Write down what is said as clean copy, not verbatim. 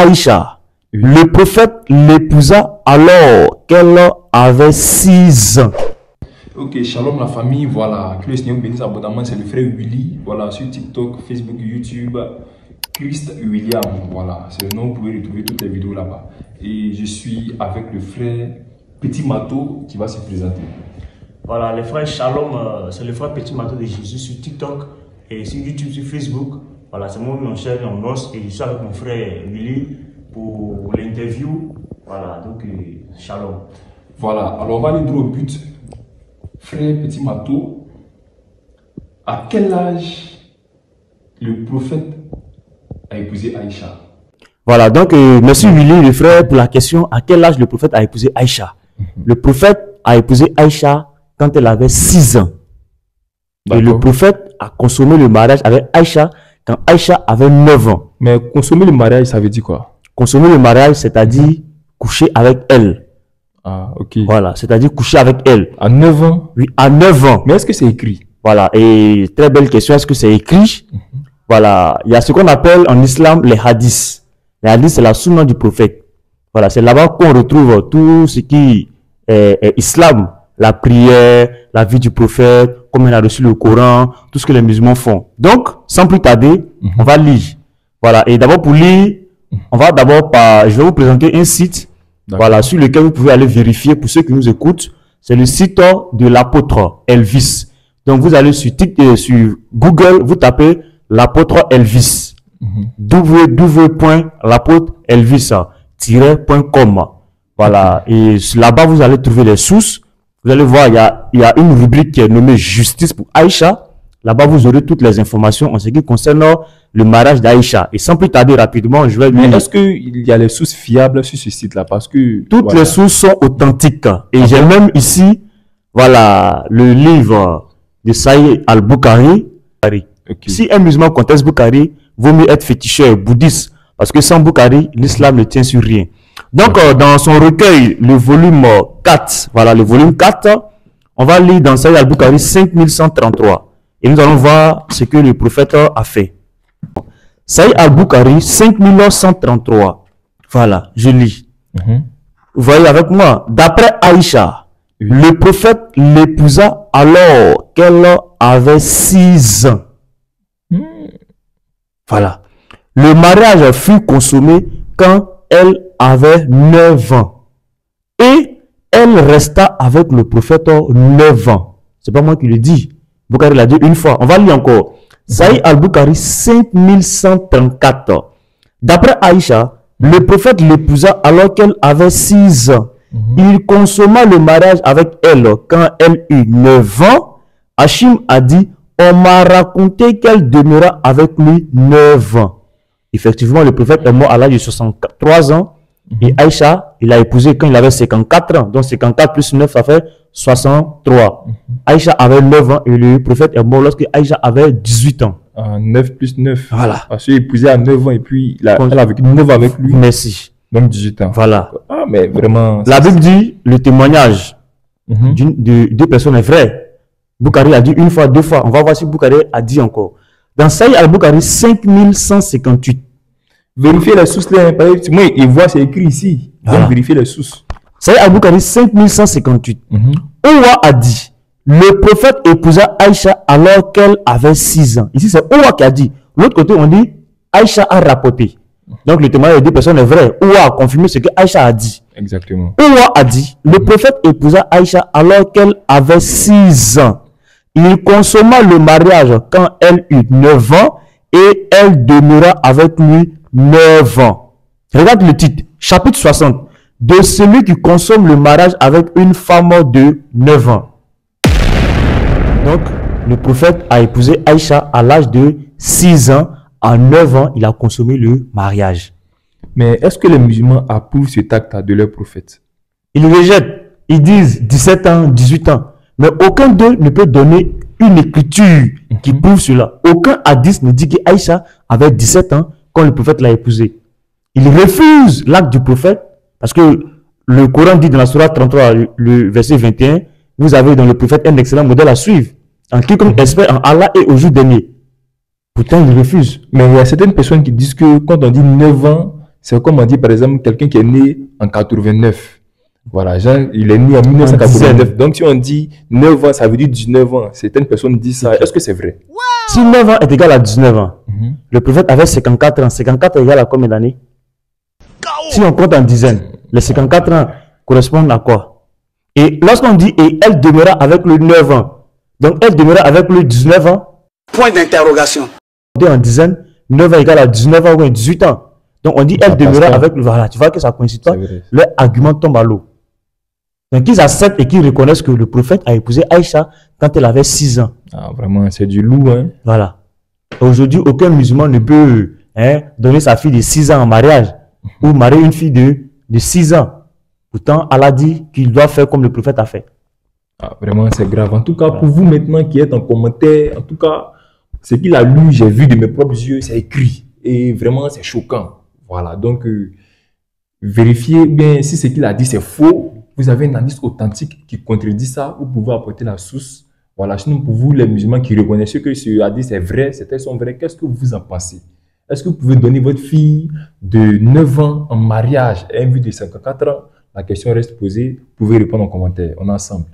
Aïcha. Le prophète l'épousa alors qu'elle avait 6 ans. Ok, shalom la famille, voilà, que le Seigneur bénisse abondamment, c'est le frère Willy, voilà, sur TikTok, Facebook, YouTube, Christ William, voilà, c'est le nom, vous pouvez retrouver toutes les vidéos là-bas. Et je suis avec le frère Petit Mato qui va se présenter. Voilà, les frères Shalom, c'est le frère Petit Mato de Jésus sur TikTok et sur YouTube, sur Facebook. Voilà, c'est mon cher en os et je suis avec mon frère Willy pour l'interview. Voilà, donc Shalom. Voilà, alors on va aller droit au but. Frère Petit Mato, à quel âge le prophète a épousé Aïcha? Voilà, donc merci Willy, le frère, pour la question. À quel âge le prophète a épousé Aïcha? Le prophète a épousé Aïcha quand elle avait 6 ans. Et le prophète a consommé le mariage avec Aïcha quand Aïcha avait 9 ans. Mais consommer le mariage, ça veut dire quoi? Consommer le mariage, c'est-à-dire coucher avec elle. Ah, ok. Voilà, c'est-à-dire coucher avec elle. À 9 ans? Oui, à 9 ans. Mais est-ce que c'est écrit? Voilà, et très belle question, est-ce que c'est écrit? Voilà, il y a ce qu'on appelle en islam les hadiths. Les hadiths, c'est la sunna du prophète. Voilà, c'est là-bas qu'on retrouve tout ce qui est islam. La prière, la vie du prophète, comme il a reçu le Coran, tout ce que les musulmans font. Donc, sans plus tarder, on va lire. Voilà, et d'abord pour lire, on va d'abord je vais vous présenter un site, voilà, sur lequel vous pouvez aller vérifier pour ceux qui nous écoutent. C'est le site de l'apôtre Elvis. Donc, vous allez sur Google, vous tapez l'apôtre Elvis. www.l'apôtre-elvis.com. Voilà, et là-bas, vous allez trouver les sources. Vous allez voir, il y a une rubrique qui est nommée Justice pour Aïcha. Là-bas, vous aurez toutes les informations en ce qui concerne le mariage d'Aïcha. Et sans plus tarder, rapidement, je vais Mais est-ce qu'il y a les sources fiables sur ce site-là? Parce que toutes les sources sont authentiques. Et j'ai même ici, voilà, le livre de Saïd al-Bukhari. Okay. Si un musulman conteste Bukhari, vaut mieux être féticheur bouddhiste. Parce que sans Bukhari, l'islam ne tient sur rien. Donc, dans son recueil, le volume 4, voilà, le volume 4, on va lire dans Saïd al-Bukhari 5133. Et nous allons voir ce que le prophète a fait. Saïd al-Bukhari 5133. Voilà, je lis. Vous voyez avec moi, d'après Aïcha, le prophète l'épousa alors qu'elle avait 6 ans. Voilà. Le mariage fut consommé quand elle avait 9 ans. Et elle resta avec le prophète 9 ans. C'est pas moi qui le dis. Bukhari l'a dit une fois. On va lire encore. Saïd al-Bukhari 5134. D'après Aïcha, le prophète l'épousa alors qu'elle avait 6 ans. Il consomma le mariage avec elle quand elle eut 9 ans. Hachim a dit, on m'a raconté qu'elle demeura avec lui 9 ans. Effectivement, le prophète est mort à l'âge de 63 ans. Et Aïcha, il a épousé quand il avait 54 ans. Donc 54 plus 9, ça fait 63. Aïcha avait 9 ans et le prophète est mort lorsque Aïcha avait 18 ans. 9 plus 9. Voilà. Parce qu'il a épousé à 9 ans et puis elle a vécu 9 ans avec lui. Merci. Donc 18 ans. Voilà. Ah, mais vraiment. La Bible dit le témoignage de deux personnes est vrai. Bukhari a dit une fois, 2 fois. On va voir si Bukhari a dit encore. Dans Saïd al-Bukhari 5158. Vérifiez les sources là. Moi, il voit, c'est écrit ici. Donc, Voilà. vérifiez les sources. Saïd al-Bukhari 5158. Owa a dit, le prophète épousa Aïcha alors qu'elle avait 6 ans. Ici, c'est Owa qui a dit. L'autre côté, on dit, Aïcha a rapporté. Donc, le témoignage de deux personnes est vrai. Owa a confirmé ce que Aïcha a dit. Exactement. Owa a dit, le prophète épousa Aïcha alors qu'elle avait 6 ans. Il consomma le mariage quand elle eut 9 ans et elle demeura avec lui 9 ans. Regarde le titre, chapitre 60. De celui qui consomme le mariage avec une femme de 9 ans. Donc, le prophète a épousé Aïcha à l'âge de 6 ans. À 9 ans, il a consommé le mariage. Mais est-ce que les musulmans approuvent cet acte de leur prophète? Ils rejettent. Ils disent 17 ans, 18 ans. Mais aucun d'eux ne peut donner une écriture qui prouve cela. Aucun hadith ne dit qu'Aïcha avait 17 ans quand le prophète l'a épousée. Ils refusent l'acte du prophète parce que le Coran dit dans la Sourate 33, le verset 21, vous avez dans le prophète un excellent modèle à suivre. En quiconque espère en Allah et au jour dernier. Pourtant, ils refusent. Mais il y a certaines personnes qui disent que quand on dit 9 ans, C'est comme on dit, par exemple, quelqu'un qui est né en 89. Voilà, genre, il est né en 1989. Donc, si on dit 9 ans, ça veut dire 19 ans. Certaines personnes disent ça. Est-ce que c'est vrai? Si 9 ans est égal à 19 ans, le prophète avait 54 ans. 54 est égal à combien d'années? Si on compte en dizaines, les 54 ans correspondent à quoi? Et lorsqu'on dit « et elle demeura avec le 9 ans », donc elle demeura avec le 19 ans. Point d'interrogation. En dizaines, 9 ans égale à 19 ans ou 18 ans. Donc on dit « elle demeura avec le… » Voilà, tu vois que ça coïncide pas. Leur argument tombe à l'eau. Donc ils acceptent et qu'ils reconnaissent que le prophète a épousé Aïcha quand elle avait 6 ans. Ah, vraiment, c'est du loup, hein. Voilà. Aujourd'hui, aucun musulman ne peut donner sa fille de 6 ans en mariage ou marier une fille de 6 ans. Pourtant, Allah dit qu'il doit faire comme le prophète a fait. Ah, vraiment, c'est grave. En tout cas, pour vous maintenant qui êtes en commentaire, en tout cas, ce qu'il a lu, j'ai vu de mes propres yeux, c'est écrit. Et vraiment, c'est choquant. Voilà. Donc, vérifiez bien si ce qu'il a dit, c'est faux. Vous avez un hadith authentique qui contredit ça. Vous pouvez apporter la source. Voilà. Sinon, pour vous, les musulmans qui reconnaissent que ce hadith est vrai, ces textes sont vrais, qu'est-ce que vous en pensez? Est-ce que vous pouvez donner votre fille de 9 ans en mariage et un vieux de 54 ans? La question reste posée. Vous pouvez répondre en commentaire. On est ensemble.